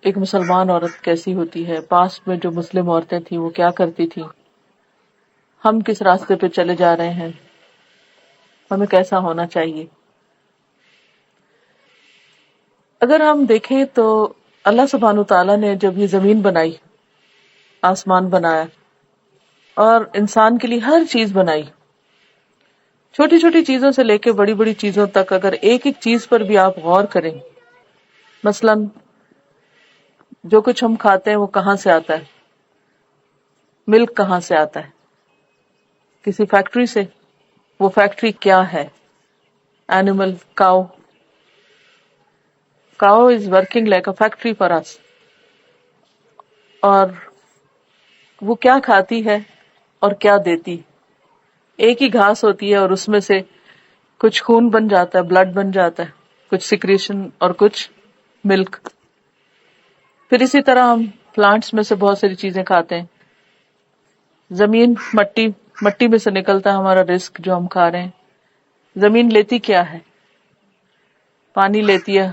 ایک مسلمان عورت کیسی ہوتی ہے، پاسٹ میں جو مسلم عورتیں تھیں وہ کیا کرتی تھیں، ہم کس راستے پہ چلے جا رہے ہیں، ہمیں کیسا ہونا چاہیے۔ اگر ہم دیکھیں تو اللہ سبحانہ تعالیٰ نے جب یہ زمین بنائی، آسمان بنایا اور انسان کے لیے ہر چیز بنائی، چھوٹی چھوٹی چیزوں سے لے کے بڑی بڑی چیزوں تک، اگر ایک ایک چیز پر بھی آپ غور کریں، مثلا جو کچھ ہم کھاتے ہیں وہ کہاں سے آتا ہے، ملک کہاں سے آتا ہے، کسی فیکٹری سے، وہ فیکٹری کیا ہے، animal cow is working like a factory for us، اور وہ کیا کھاتی ہے اور کیا دیتی، ایک ہی گھاس ہوتی ہے اور اس میں سے کچھ خون بن جاتا ہے، بلڈ بن جاتا ہے، کچھ سیکریشن اور کچھ ملک۔ پھر اسی طرح ہم پلانٹس میں سے بہت ساری چیزیں کھاتے ہیں، زمین مٹی میں سے نکلتا ہے ہمارا رزق جو ہم کھا رہے ہیں۔ زمین لیتی کیا ہے، پانی لیتی ہے،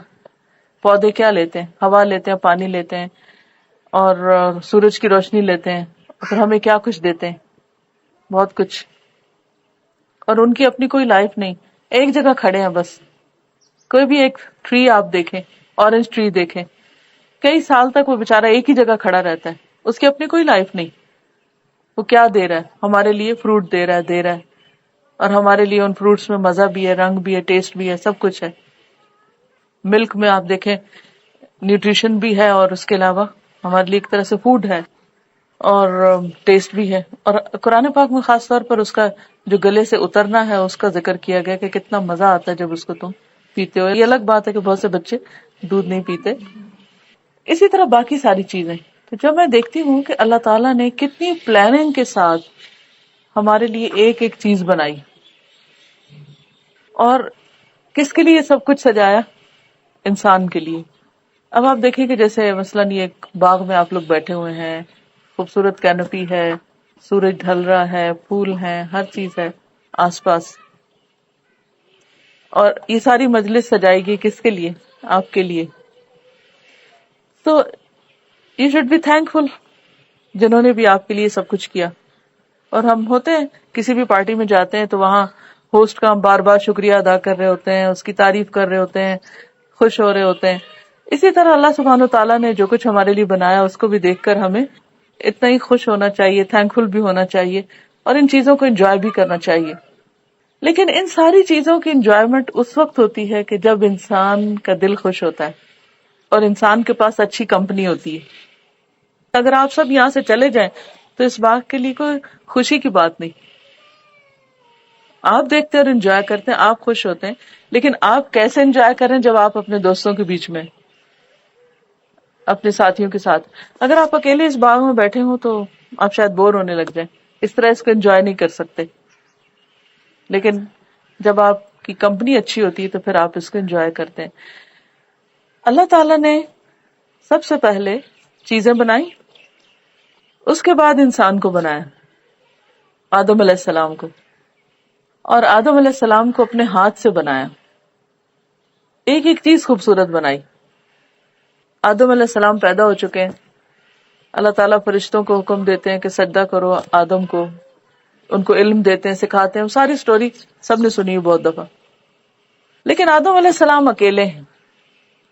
پودے کیا لیتے ہیں، ہوا لیتے ہیں، پانی لیتے ہیں، اور سورج کی روشنی لیتے ہیں، پھر ہمیں کیا کچھ دیتے ہیں، بہت کچھ، اور ان کی اپنی کوئی لائف نہیں، ایک جگہ کھڑے ہیں بس۔ کوئی بھی ایک ٹری آپ دیکھیں، اورنج ٹری دیکھیں، کئی سال تک وہ بےچارا ایک ہی جگہ کھڑا رہتا ہے، اس کی اپنی کوئی لائف نہیں۔ وہ کیا دے رہا ہے ہمارے لیے، فروٹ دے رہا ہے، اور ہمارے لیے ان فروٹس میں مزہ بھی ہے، رنگ بھی ہے، ٹیسٹ بھی ہے، سب کچھ ہے۔ ملک میں آپ دیکھیں نیوٹریشن بھی ہے، اور اس کے علاوہ ہمارے لیے ایک طرح سے فوڈ ہے، اور ٹیسٹ بھی ہے۔ اور قرآن پاک میں خاص طور پر اس کا جو گلے سے اترنا ہے اس کا ذکر کیا گیا کہ کتنا مزہ آتا ہے جب اس کو تم پیتے ہو۔ یہ الگ بات ہے کہ بہت سے بچے دودھ نہیں پیتے۔ اسی طرح باقی ساری چیزیں، تو جب میں دیکھتی ہوں کہ اللہ تعالیٰ نے کتنی پلاننگ کے ساتھ ہمارے لیے ایک ایک چیز بنائی، اور کس کے لیے سب کچھ سجایا، انسان کے لیے۔ اب آپ دیکھیں کہ جیسے مثلاً یہ ایک باغ میں آپ لوگ بیٹھے ہوئے ہیں، خوبصورت کینوپی ہے، سورج ڈھل رہا ہے، پھول ہیں، ہر چیز ہے آس پاس، اور یہ ساری مجلس سجائی گئی کس کے لیے، آپ کے لیے۔ تو یو شوڈ بی تھینک فل جنہوں نے بھی آپ کے لیے سب کچھ کیا۔ اور ہم ہوتے ہیں کسی بھی پارٹی میں جاتے ہیں تو وہاں ہوسٹ کا ہم بار بار شکریہ ادا کر رہے ہوتے ہیں، اس کی تعریف کر رہے ہوتے ہیں، خوش ہو رہے ہوتے ہیں۔ اسی طرح اللہ سبحانہ تعالیٰ نے جو کچھ ہمارے لیے بنایا اس کو بھی دیکھ کر ہمیں اتنا ہی خوش ہونا چاہیے، تھینک فل بھی ہونا چاہیے، اور ان چیزوں کو انجوائے بھی کرنا چاہیے۔ لیکن ان ساری چیزوں کی انجوائمنٹ اس وقت ہوتی ہے کہ جب انسان کا دل خوش ہوتا ہے اور انسان کے پاس اچھی کمپنی ہوتی ہے۔ اگر آپ سب یہاں سے چلے جائیں تو اس باغ کے لیے کوئی خوشی کی بات نہیں۔ آپ دیکھتے ہیں اور انجوائے کرتے ہیں، آپ خوش ہوتے ہیں، لیکن آپ کیسے انجوائے کریں جب آپ اپنے دوستوں کے بیچ میں، اپنے ساتھیوں کے ساتھ۔ اگر آپ اکیلے اس باغ میں بیٹھے ہوں تو آپ شاید بور ہونے لگ جائیں، اس طرح اس کو انجوائے نہیں کر سکتے۔ لیکن جب آپ کی کمپنی اچھی ہوتی ہے تو پھر آپ اس کو انجوائے کرتے ہیں۔ اللہ تعالیٰ نے سب سے پہلے چیزیں بنائی، اس کے بعد انسان کو بنایا، آدم علیہ السلام کو، اور آدم علیہ السلام کو اپنے ہاتھ سے بنایا، ایک ایک چیز خوبصورت بنائی۔ آدم علیہ السلام پیدا ہو چکے ہیں، اللہ تعالیٰ فرشتوں کو حکم دیتے ہیں کہ سجدہ کرو آدم کو، ان کو علم دیتے ہیں، سکھاتے ہیں، ساری سٹوری سب نے سنی ہے بہت دفعہ۔ لیکن آدم علیہ السلام اکیلے ہیں،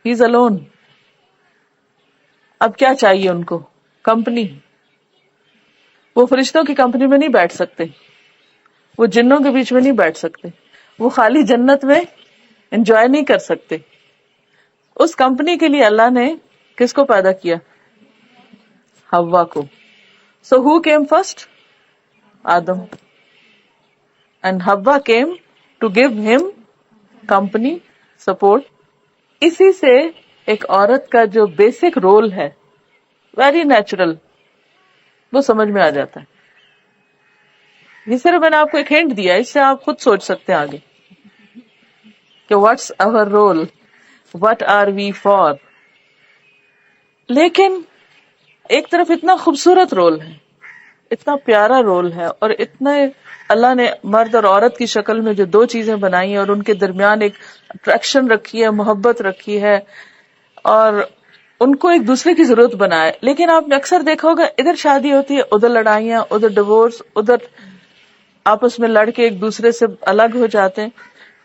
ہی از الون۔ اب کیا چاہیے ان کو؟ کمپنی۔ وہ فرشتوں کی کمپنی میں نہیں بیٹھ سکتے، وہ جنوں کے بیچ میں نہیں بیٹھ سکتے، وہ خالی جنت میں انجوائے نہیں کر سکتے۔ اس کمپنی کے لیے اللہ نے کس کو پیدا کیا؟ حوا کو۔ So who came first? Adam. And Havva came to give him company, support. اسی سے ایک عورت کا جو بیسک رول ہے، ویری نیچرل، وہ سمجھ میں آ جاتا ہے۔ یہ صرف میں نے آپ کو ایک ہنٹ دیا، اس سے آپ خود سوچ سکتے ہیں آگے کہ what's our role, what are we for۔ لیکن ایک طرف اتنا خوبصورت رول ہے، اتنا پیارا رول ہے، اور اتنا اللہ نے مرد اور عورت کی شکل میں جو دو چیزیں بنائی ہیں اور ان کے درمیان ایک اٹریکشن رکھی ہے، محبت رکھی ہے، اور ان کو ایک دوسرے کی ضرورت بنائے. لیکن آپ نے اکثر دیکھا ہوگا ادھر شادی ہوتی ہے, ادھر لڑائیاں, ادھر ڈیورس, ادھر آپس میں لڑ کے ایک دوسرے سے الگ ہو جاتے ہیں.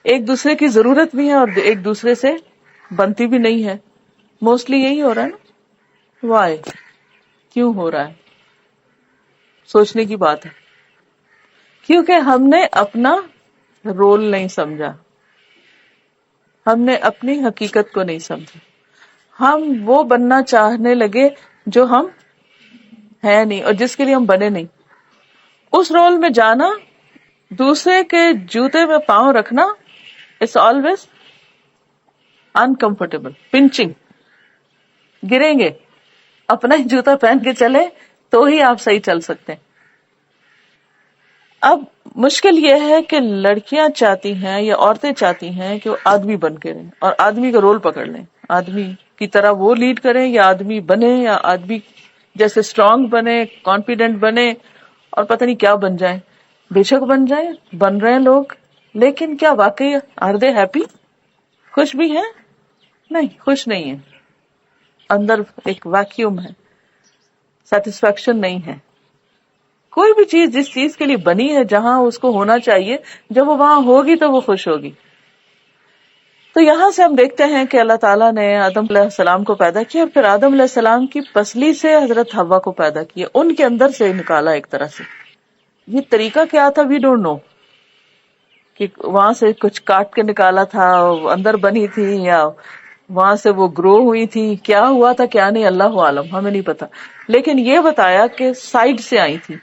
ایک دوسرے کی ضرورت بھی ہے اور ایک دوسرے سے بنتی بھی نہیں ہے. موسٹلی یہی ہو رہا ہے نا. وائی, کیوں ہو رہا ہے؟ سوچنے کی بات ہے. کیونکہ ہم نے اپنا رول نہیں سمجھا, ہم نے اپنی حقیقت کو نہیں سمجھا. ہم وہ بننا چاہنے لگے جو ہم ہیں نہیں اور جس کے لیے ہم بنے نہیں. اس رول میں جانا, دوسرے کے جوتے میں پاؤں رکھنا, اٹس آلویز انکمفرٹیبل. پنچنگ, گریں گے. اپنا ہی جوتا پہن کے چلے تو ہی آپ صحیح چل سکتے ہیں. اب مشکل یہ ہے کہ لڑکیاں چاہتی ہیں یا عورتیں چاہتی ہیں کہ وہ آدمی بن کے رہیں اور آدمی کا رول پکڑ لیں, آدمی کی طرح وہ لیڈ کریں یا آدمی بنے یا آدمی جیسے اسٹرانگ بنے, کانفیڈنٹ بنے اور پتہ نہیں کیا بن جائیں. بے شک بن جائیں, بن رہے ہیں لوگ, لیکن کیا واقعی آر دے ہیپی؟ خوش بھی ہیں؟ نہیں, خوش نہیں ہیں. اندر ایک ویکیوم ہے, سیٹسفیکشن نہیں ہے. کوئی بھی چیز جس چیز کے لیے بنی ہے, جہاں اس کو ہونا چاہیے, جب وہ وہاں ہوگی تو وہ خوش ہوگی. تو یہاں سے ہم دیکھتے ہیں کہ اللہ تعالیٰ نے آدم علیہ السلام کو پیدا کیا اور پھر آدم علیہ السلام کی پسلی سے حضرت حوا کو پیدا کیا, ان کے اندر سے نکالا ایک طرح سے. یہ طریقہ کیا تھا وی ڈونٹ نو, کہ وہاں سے کچھ کاٹ کے نکالا تھا, اندر بنی تھی, یا وہاں سے وہ گرو ہوئی تھی, کیا ہوا تھا کیا نہیں, اللہ عالم, ہمیں نہیں پتا. لیکن یہ بتایا کہ سائڈ سے آئی تھی,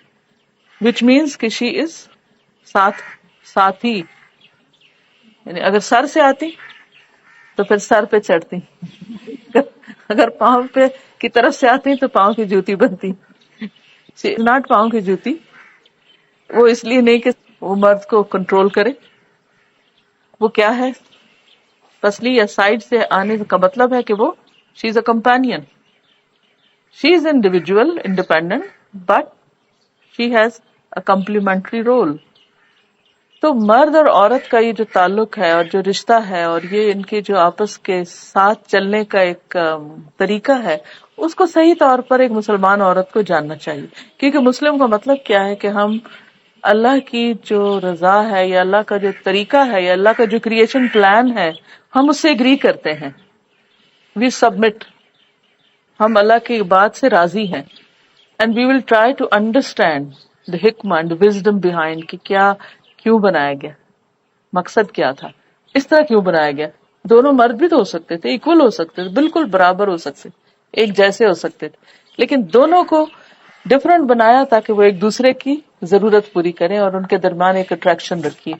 which means کہ she is ساتھی. یعنی اگر سر سے آتی تو پھر سر پہ چڑھتی, اگر پاؤں پہ کی طرف سے آتی تو پاؤں کی جوتی بنتی. ناٹ پاؤں کی جوتی, وہ اس لیے نہیں کہ وہ مرد کو کنٹرول کرے. وہ کیا ہے, پسلی یا سائڈ سے آنے کا مطلب ہے کہ وہ she is a companion, she is individual independent, but she has a complementary role. تو مرد اور عورت کا یہ جو تعلق ہے اور جو رشتہ ہے اور یہ ان کے جو آپس کے ساتھ چلنے کا ایک طریقہ ہے, اس کو صحیح طور پر ایک مسلمان عورت کو جاننا چاہیے. کیونکہ مسلم کا مطلب کیا ہے کہ ہم اللہ کی جو رضا ہے یا اللہ کا جو طریقہ ہے یا اللہ کا جو کریشن پلان ہے, ہم اس سے اگری کرتے ہیں. وی سبمٹ, ہم اللہ کی بات سے راضی ہیں. And we will try to understand the حکمہ اینڈ وزڈم بیہائنڈ, کہ کیا کیوں بنایا گیا, مقصد کیا تھا, اس طرح کیوں بنایا گیا. دونوں مرد بھی تو ہو سکتے تھے, ایکول ہو سکتے تھے, بالکل برابر ہو سکتے, ایک جیسے ہو سکتے تھے, لیکن دونوں کو ڈفرنٹ بنایا تاکہ وہ ایک دوسرے کی ضرورت پوری کریں اور ان کے درمیان ایک اٹریکشن رکھی,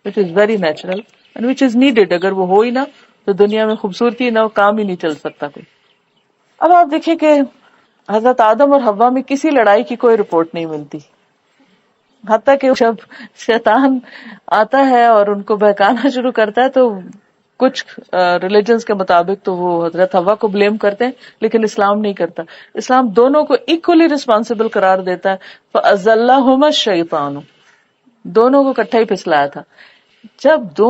which is very natural and which is needed. اگر وہ ہو ہی نہ تو دنیا میں خوبصورتی نہ, کام ہی نہیں چل سکتا کوئی. اب آپ دیکھیں کہ حضرت آدم اور حوا میں کسی لڑائی کی کوئی رپورٹ نہیں ملتی, حتیٰ کہ جب شیطان آتا ہے اور ان کو بہکانا شروع کرتا ہے تو کچھ ریلیجنز کے مطابق تو وہ حضرت حوا کو بلیم کرتے ہیں, لیکن اسلام نہیں کرتا. اسلام دونوں کو ایکولی ریسپانسبل قرار دیتا ہے. فَأَزَلَّهُمَا الشَّيْطَانُ, دونوں کو اکٹھا ہی پھسلایا تھا. جب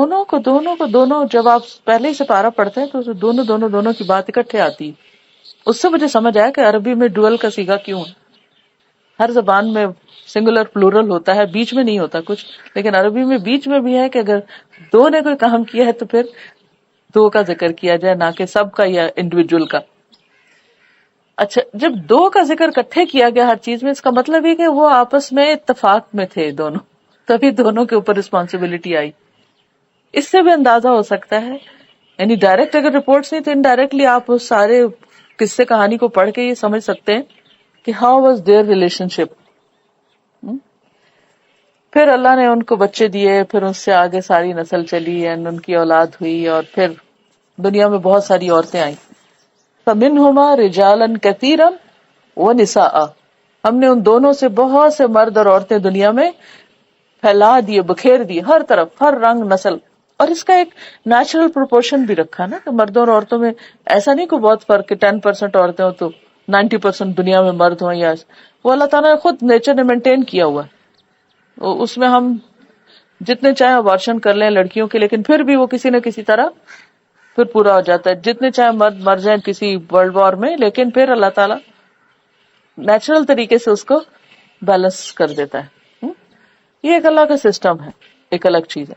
جب آپ پہلے ہی سے پارا پڑھتے ہیں تو دونوں کی بات اکٹھے آتی ہے. اس سے مجھے سمجھ آیا کہ عربی میں ڈوئل کا صیغہ کیوں ہے. ہر زبان میں سنگولر پلورل ہوتا ہے, بیچ میں نہیں ہوتا کچھ, لیکن عربی میں بیچ میں بھی ہے کہ اگر دو نے کوئی کام کیا ہے تو پھر دو کا ذکر کیا جائے, نہ کہ سب کا یا انڈیویجول کا. اچھا, جب دو کا ذکر اکٹھے کیا گیا ہر چیز میں, اس کا مطلب یہ کہ وہ آپس میں اتفاق میں تھے دونوں, تبھی دونوں کے اوپر رسپانسبلٹی آئی. اس سے بھی اندازہ ہو سکتا ہے, یعنی ڈائریکٹ اگر رپورٹس نہیں تو انڈائریکٹلی آپ اس سارے قصے کہانی کو پڑھ کے یہ سمجھ سکتے ہیں کہ ہاؤ واز دیئر ریلیشن شپ. پھر اللہ نے ان کو بچے دیے, پھر اس سے آگے ساری نسل چلی اینڈ ان کی اولاد ہوئی, اور پھر دنیا میں بہت ساری عورتیں آئیں. فَمِنْهُمَا رِجَالًا كَثِيرًا وَنِسَاءً, ہم نے ان دونوں سے بہت سے مرد اور عورتیں دنیا میں پھیلا دیے, بکھیر دیے ہر طرف, ہر رنگ نسل. اور اس کا ایک نیچرل پروپورشن بھی رکھا نا, کہ مردوں اور عورتوں میں ایسا نہیں کوئی بہت فرق کہ 10% عورتیں ہوں تو 90% دنیا میں مرد ہوں. یا وہ اللہ تعالیٰ نے خود نیچر نے مینٹین کیا ہوا ہے. اس میں ہم جتنے چاہیں ابارشن کر لیں لڑکیوں کے, لیکن پھر بھی وہ کسی نہ کسی طرح پھر پورا ہو جاتا ہے. جتنے چاہے مرد مر جائیں کسی ورلڈ وار میں، لیکن پھر اللہ تعالیٰ نیچرل طریقے سے اس کو بیلنس کر دیتا ہے. یہ ایک اللہ کا سسٹم ہے، ایک الگ چیز ہے.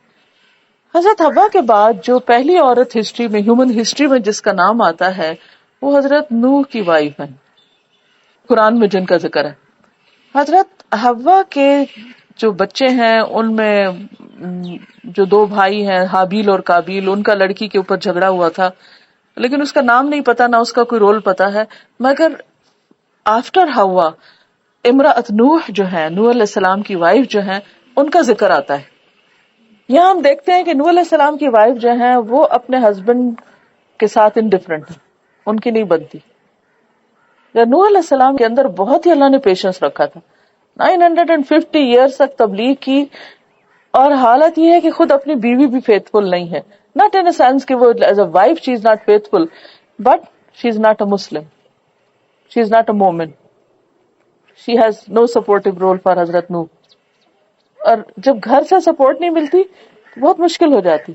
حضرت حوا کے بعد جو پہلی عورت ہسٹری میں، ہیومن ہسٹری میں جس کا نام آتا ہے، وہ حضرت نوح کی وائف ہے، قرآن میں جن کا ذکر ہے. حضرت حوا کے جو بچے ہیں ان میں جو دو بھائی ہیں حابیل اور قابیل، ان کا لڑکی کے اوپر جھگڑا ہوا تھا، لیکن اس کا نام نہیں پتا، نہ اس کا کوئی رول پتا ہے. مگر آفٹر ہوا امرأت نوح جو ہے، نوح علیہ السلام کی وائف جو ہے، ان کا ذکر آتا ہے. یہاں ہم دیکھتے ہیں کہ نوح علیہ السلام کی وائف جو ہے وہ اپنے ہسبینڈ کے ساتھ انڈیفرنٹ ہے، ان کی نہیں بنتی. نوح علیہ السلام کے اندر بہت ہی اللہ نے پیشنس رکھا تھا. 950 ایئرس تک تبلیغ کی، اور حالت یہ ہے کہ خود اپنی بیوی بھی فیتھ فل نہیں ہے. ناٹ ان سینس کہ وہ as a wife she is not faithful, but she is not a Muslim, she is not a مومن، she has no supportive role for حضرت نوح. اور جب گھر سے سپورٹ نہیں ملتی تو بہت مشکل ہو جاتی.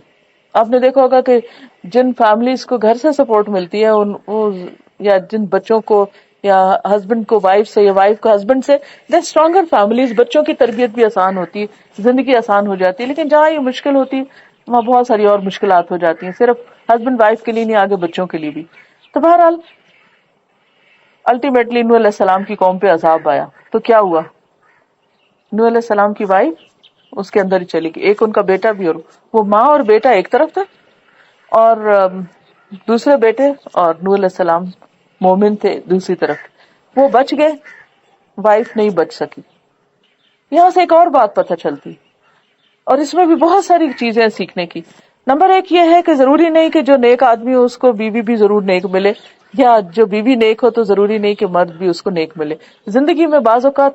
آپ نے دیکھا ہوگا کہ جن فیملیز کو گھر سے سپورٹ ملتی ہے یا جن بچوں کو یا ہسبینڈ کو وائف سے یا وائف کو ہسبینڈ سے، دے اسٹرانگر فیملیز، بچوں کی تربیت بھی آسان ہوتی ہے، زندگی آسان ہو جاتی ہے. لیکن جہاں یہ مشکل ہوتی وہاں بہت ساری اور مشکلات ہو جاتی ہیں، صرف ہسبینڈ وائف کے لیے نہیں، آگے بچوں کے لیے بھی. تو بہرحال الٹیمیٹلی نوح علیہ السلام کی قوم پہ عذاب آیا. تو کیا ہوا؟ نوح علیہ السلام کی وائف اس کے اندر ہی چلی گئی. ایک ان کا بیٹا بھی، اور وہ ماں اور بیٹا ایک طرف تھا، اور دوسرے بیٹے اور نوح علیہ السلام مومن تھے دوسری طرف. وہ بچ گئے، وائف نہیں بچ سکی. یہاں سے ایک اور بات پتہ چلتی، اور اس میں بھی بہت ساری چیزیں سیکھنے کی. نمبر ایک یہ ہے کہ ضروری نہیں کہ جو نیک آدمی ہو اس کو بیوی بھی ضرور نیک ملے، یا جو بیوی نیک ہو تو ضروری نہیں کہ مرد بھی اس کو نیک ملے. زندگی میں بعض اوقات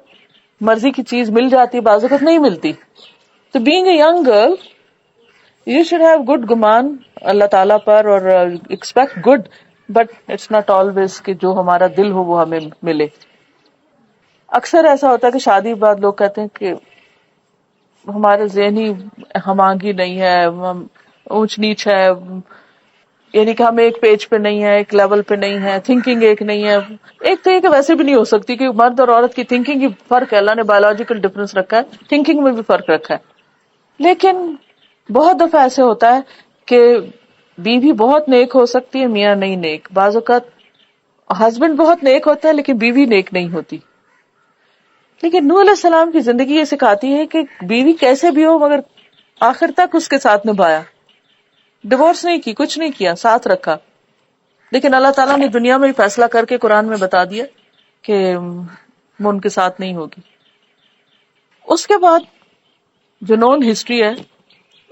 مرضی کی چیز مل جاتی، بعض اوقات نہیں ملتی. تو being a young girl you should have good گمان اللہ تعالیٰ پر، اور expect good, but it's not always کہ جو ہمارا دل ہو وہ ہمیں ملے. اکثر ایسا ہوتا ہے کہ شادی کے بعد لوگ کہتے ہیں کہ ہمارے ذہنی ہم آہنگی نہیں ہے، ہم اونچ نیچ ہے، یعنی کہ ہم ایک پیج پہ نہیں ہے، ایک لیول پہ نہیں ہے، تھنکنگ ایک نہیں ہے. ایک تو یہ کہ ویسے بھی نہیں ہو سکتی کہ مرد اور عورت کی تھنکنگ کی فرق ہے، اللہ نے بایولوجیکل ڈفرنس رکھا ہے، تھنکنگ میں بھی فرق رکھا ہے. لیکن بہت دفعہ ایسے ہوتا ہے کہ بیوی بہت نیک ہو سکتی ہے، میاں نہیں نیک. بعض اوقات ہسبینڈ بہت نیک ہوتا ہے لیکن بیوی نیک نہیں ہوتی. لیکن نوح علیہ السلام کی زندگی یہ سکھاتی ہے کہ بیوی کیسے بھی ہو مگر آخر تک اس کے ساتھ نبھایا، ڈیورس نہیں کی، کچھ نہیں کیا، ساتھ رکھا. لیکن اللہ تعالیٰ نے دنیا میں فیصلہ کر کے قرآن میں بتا دیا کہ وہ ان کے ساتھ نہیں ہوگی. اس کے بعد جو نون ہسٹری ہے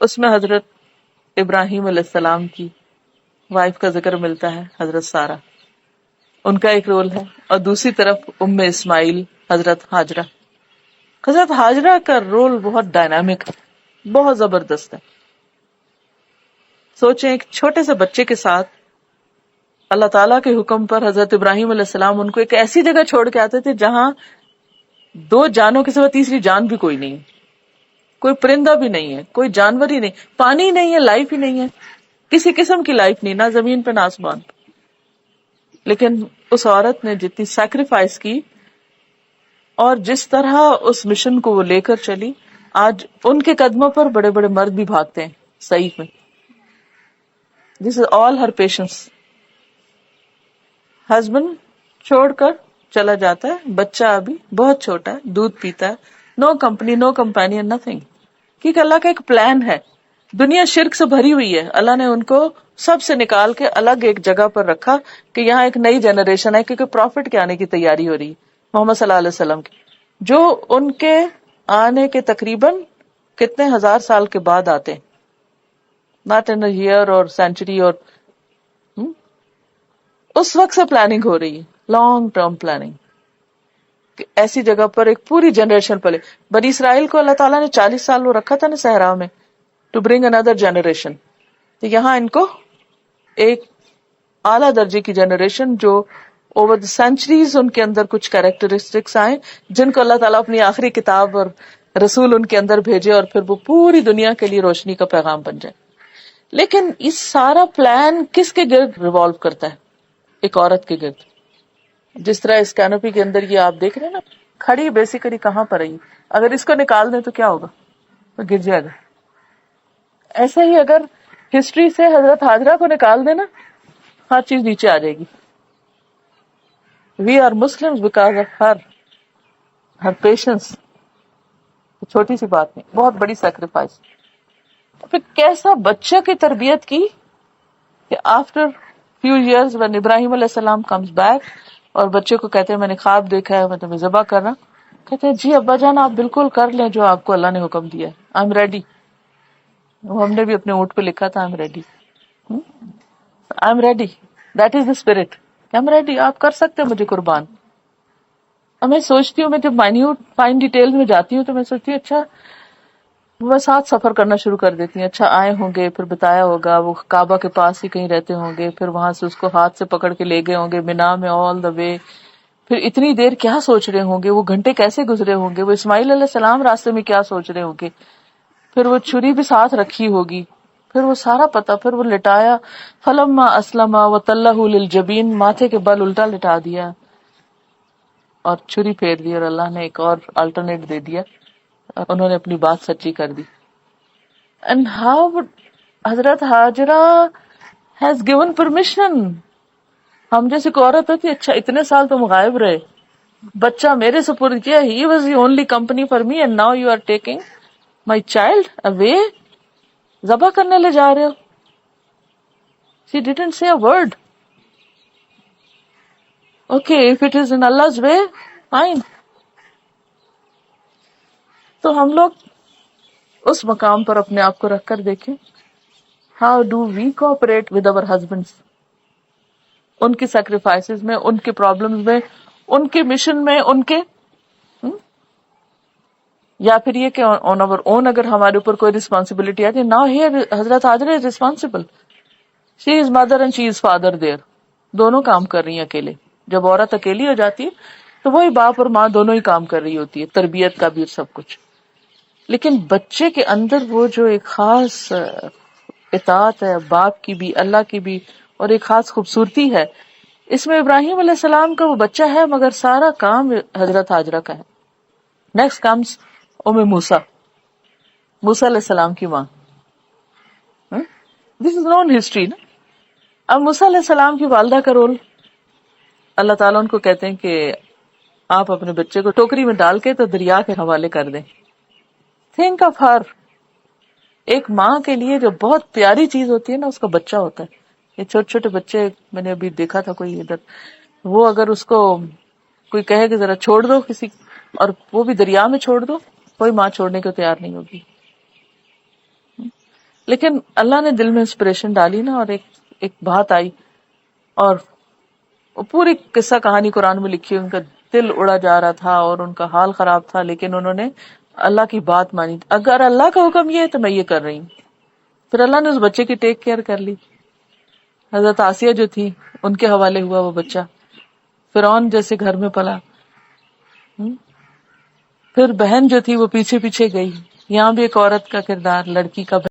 اس میں حضرت ابراہیم علیہ السلام کی وائف کا ذکر ملتا ہے، حضرت سارہ، ان کا ایک رول ہے. اور دوسری طرف اسماعیل حضرت ہاجرہ. حضرت ہاجرہ کا رول بہت ڈائنامک ہے، بہت زبردست ہے. سوچیں ایک چھوٹے سے بچے کے ساتھ اللہ تعالیٰ کے حکم پر حضرت ابراہیم علیہ السلام ان کو ایک ایسی جگہ چھوڑ کے آتے تھے جہاں دو جانوں کے سوا تیسری جان بھی کوئی نہیں ہے، کوئی پرندہ بھی نہیں ہے، کوئی جانور ہی نہیں، پانی نہیں ہے، لائف ہی نہیں ہے، کسی قسم کی لائف نہیں، نہ زمین پہ نہ آسمان پہ. لیکن اس عورت نے جتنی سیکریفائس کی اور جس طرح اس مشن کو وہ لے کر چلی، آج ان کے قدموں پر بڑے بڑے مرد بھی بھاگتے ہیں صحیح میں. دس از آل ہر پیشنس. ہسبینڈ چھوڑ کر چلا جاتا ہے، بچہ ابھی بہت چھوٹا ہے، دودھ پیتا ہے، نو کمپنی، نو کمپینین، نتھنگ. کیونکہ اللہ کا ایک پلان ہے. دنیا شرک سے بھری ہوئی ہے، اللہ نے ان کو سب سے نکال کے الگ ایک جگہ پر رکھا کہ یہاں ایک نئی جنریشن ہے، کیونکہ پروفٹ کے آنے کی تیاری ہو رہی ہے، محمد صلی اللہ علیہ وسلم کی، جو ان کے آنے کے تقریباً کتنے ہزار سال کے بعد آتے ہیں، ناٹ ان ایئر اور سینچری. اور اس وقت سے پلاننگ ہو رہی ہے، لانگ ٹرم پلاننگ، کہ ایسی جگہ پر ایک پوری جنریشن پلے. بنی اسرائیل کو اللہ تعالیٰ نے 40 سال وہ رکھا تھا نا صحرا میں، ٹو برنگ اندر جنریشن. تو یہاں ان کو ایک اعلیٰ درجے کی جنریشن جو اوور دا سینچریز ان کے اندر کچھ کیریکٹرسٹکس آئے جن کو اللہ تعالیٰ اپنی آخری کتاب اور رسول ان کے اندر بھیجے، اور پھر وہ پوری دنیا کے لیے روشنی کا پیغام بن جائے. لیکن اس سارا پلان کس کے گرد ریوالو کرتا ہے؟ ایک عورت کے گرد. جس طرح اس کینوپی کے اندر یہ آپ دیکھ رہے ہیں نا، کھڑی بیسیکلی کہاں پر رہی، اگر اس کو نکال دیں تو کیا ہوگا؟ تو گر جائے گا. ایسے ہی اگر ہسٹری سے حضرت ہاجرہ کو نکال دینا، ہر چیز نیچے آ جائے گی. We are Muslim because of her patience. چھوٹی سی بات نہیں، بہت بڑی سیکریفائس. پھر کیسا بچہ کی تربیت کی کہ آفٹر فیو ایئرز when ابراہیم علیہ السلام کمز بیک اور بچے کو کہتے ہیں میں نے خواب دیکھا ہے، میں تمہیں ذبح کر رہا. کہتے ہیں جی ابا جان آپ بالکل کر لیں جو آپ کو اللہ نے حکم دیا ہے. I am ready. ہم نے بھی اپنے اونٹ پہ لکھا تھا I am ready. I am ready. That is the spirit. I am ready. آپ کر سکتے ہیں مجھے قربان. اور میں سوچتی ہوں، میں جب مائنیوٹ فائن ڈیٹیل میں جاتی ہوں تو میں سوچتی ہوں اچھا وہ ساتھ سفر کرنا شروع کر دیتی ہیں. اچھا آئے ہوں گے، پھر بتایا ہوگا وہ کعبہ کے پاس ہی کہیں رہتے ہوں گے، پھر وہاں سے اس کو ہاتھ سے پکڑ کے لے گئے ہوں گے مینا میں آل دا وے. پھر اتنی دیر کیا سوچ رہے ہوں گے، وہ گھنٹے کیسے گزرے ہوں گے، وہ اسماعیل علیہ السلام راستے میں کیا سوچ رہے ہوں گے. پھر وہ چھری بھی ساتھ رکھی ہوگی، پھر وہ سارا پتا. پھر وہ لٹایا، فلما اسلم وتلہ للجبین، ماتھے کے بل الٹا لٹا دیا اور چھری پھیر دی، اور اللہ نے ایک اور الٹرنیٹ دے دیا اور انہوں نے اپنی بات سچی کر دی. اینڈ ہاؤ حضرت ہاجرہ ہیز گیون پرمیشن. ہم جیسے کوئی عورت ہوتی، اچھا اتنے سال تم غائب رہے، بچہ میرے سپرد کیا، he was the only company for me and now you are taking my child away, ذبح کرنے لے جا رہے ہو. She didn't say a word. Okay, if it is in Allah's way, fine. تو ہم لوگ اس مقام پر اپنے آپ کو رکھ کر دیکھیں. How do we cooperate with our husbands? ان کی سیکریفائسز میں، ان کے پرابلمز میں، ان کے مشن میں، ان کے یا پھر یہ کہ آن اوور اون اگر ہمارے اوپر کوئی رسپانسبلٹی آتی ہے. ناؤ ہیئر حضرت ہاجرہ is responsible. She is mother and she is father there. دونوں کام کر رہی ہیں اکیلے. جب عورت اکیلی ہو جاتی ہے تو وہی باپ اور ماں دونوں ہی کام کر رہی ہوتی ہے، تربیت کا بھی اور سب کچھ. لیکن بچے کے اندر وہ جو ایک خاص اطاعت ہے، باپ کی بھی اللہ کی بھی، اور ایک خاص خوبصورتی ہے اس میں. ابراہیم علیہ السلام کا وہ بچہ ہے مگر سارا کام حضرت ہاجرہ کا ہے. نیکسٹ کمز موسیٰ، موسیٰ علیہ السلام کی ماں. دس از نون ہسٹری نا. اب موسیٰ علیہ السلام کی والدہ کا رول، اللہ تعالیٰ ان کو کہتے ہیں کہ آپ اپنے بچے کو ٹوکری میں ڈال کے تو دریا کے حوالے کر دیں. Think of her. ایک ماں کے لیے جو بہت پیاری چیز ہوتی ہے نا، اس کا بچہ ہوتا ہے. یہ چھوٹے چھوٹے بچے میں نے ابھی دیکھا تھا کوئی ادھر، وہ اگر اس کو کوئی کہے کہ ذرا چھوڑ دو کسی، اور وہ بھی دریا میں چھوڑ دو، کوئی ماں چھوڑنے کو تیار نہیں ہوگی. لیکن اللہ نے دل میں انسپریشن ڈالی نا، اور ایک بات آئی، اور وہ پوری قصہ کہانی قرآن میں لکھی. ان کا دل اڑا جا رہا تھا اور ان کا حال خراب تھا، لیکن انہوں نے اللہ کی بات مانی. اگر اللہ کا حکم یہ ہے تو میں یہ کر رہی ہوں. پھر اللہ نے اس بچے کی ٹیک کیئر کر لی. حضرت آسیہ جو تھی ان کے حوالے ہوا وہ بچہ. فرعون جیسے گھر میں پلا. پھر بہن جو تھی وہ پیچھے پیچھے گئی. یہاں بھی ایک عورت کا کردار، لڑکی کا